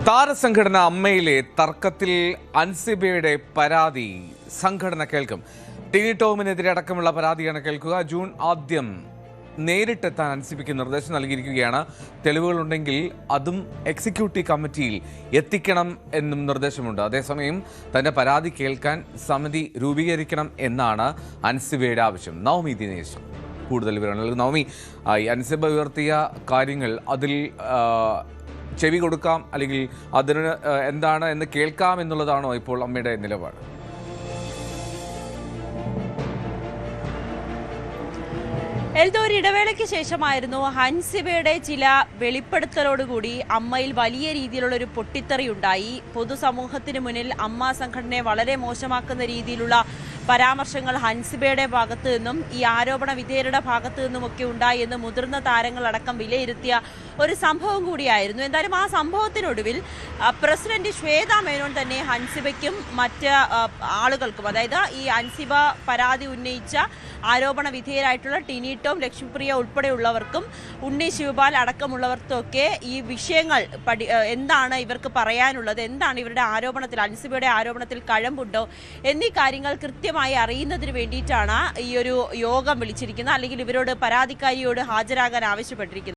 താരസംഘടന അമ്മയിലെ തർക്കത്തിൽ അൻസിബയുടെ പരാതി സംഘടന കേൾക്കും. ടിനി ടോമിനെതിരെ അടക്കമുള്ള പരാതിയാണ് കേൾക്കുക. ജൂൺ ആദ്യം നേരിട്ടെത്താൻ അൻസിബയ്ക്ക് നിർദ്ദേശം നൽകിയിരിക്കുകയാണ്. തെളിവുകളുണ്ടെങ്കിൽ അതും എക്സിക്യൂട്ടീവ് കമ്മിറ്റിയിൽ എത്തിക്കണം എന്നും നിർദ്ദേശമുണ്ട്. അതേസമയം തന്റെ പരാതി കേൾക്കാൻ സമിതി രൂപീകരിക്കണം എന്നാണ് അൻസിബയുടെ ആവശ്യം. നവമി ദിനേശ് കൂടുതൽ വിവരങ്ങൾ. നവമി, അൻസിബ ഉയർത്തിയ കാര്യങ്ങൾ അതിൽ ചെവി കൊടുക്കാം, അല്ലെങ്കിൽ അതിന് എന്താണ് എന്ന് കേൾക്കാം എന്നുള്ളതാണോ ഇപ്പോൾ അമ്മയുടെ നിലപാട്? എൽദോ, ഒരു ഇടവേളയ്ക്ക് ശേഷമായിരുന്നു ഹൻസിബയുടെ ചില വെളിപ്പെടുത്തലോടുകൂടി അമ്മയിൽ വലിയ രീതിയിലുള്ള ഒരു പൊട്ടിത്തെറി ഉണ്ടായി. പൊതുസമൂഹത്തിന് മുന്നിൽ അമ്മ സംഘടനയെ വളരെ മോശമാക്കുന്ന രീതിയിലുള്ള പരാമർശങ്ങൾ ഹൻസിബയുടെ ഭാഗത്തു നിന്നും ഈ ആരോപണ വിധേയരുടെ ഭാഗത്തു നിന്നുമൊക്കെ ഉണ്ടായി എന്ന് മുതിർന്ന താരങ്ങളടക്കം വിലയിരുത്തിയ ഒരു സംഭവം കൂടിയായിരുന്നു. എന്തായാലും ആ സംഭവത്തിനൊടുവിൽ പ്രസിഡന്റ് ശ്വേത മേനോൻ തന്നെ ഹൻസിബയ്ക്കും മറ്റ് ആളുകൾക്കും, അതായത് ഈ ഹൻസിബ പരാതി ഉന്നയിച്ച ആരോപണ വിധേയരായിട്ടുള്ള ടിനി ടോം, ലക്ഷ്മിപ്രിയ ഉൾപ്പെടെയുള്ളവർക്കും ഉണ്ണി ശിവപാൽ അടക്കമുള്ളവർക്കൊക്കെ ഈ വിഷയങ്ങൾ എന്താണ് ഇവർക്ക് പറയാനുള്ളത്, എന്താണ് ഇവരുടെ ആരോപണത്തിൽ, ഹൻസിബയുടെ ആരോപണത്തിൽ കഴമ്പുണ്ടോ എന്നീ കാര്യങ്ങൾ കൃത്യമായി അറിയുന്നതിന് വേണ്ടിയിട്ടാണ് ഈ ഒരു യോഗം വിളിച്ചിരിക്കുന്നത്, അല്ലെങ്കിൽ ഇവരോട് പരാതിക്കാരിയോട് ഹാജരാകാൻ ആവശ്യപ്പെട്ടിരിക്കുന്നത്.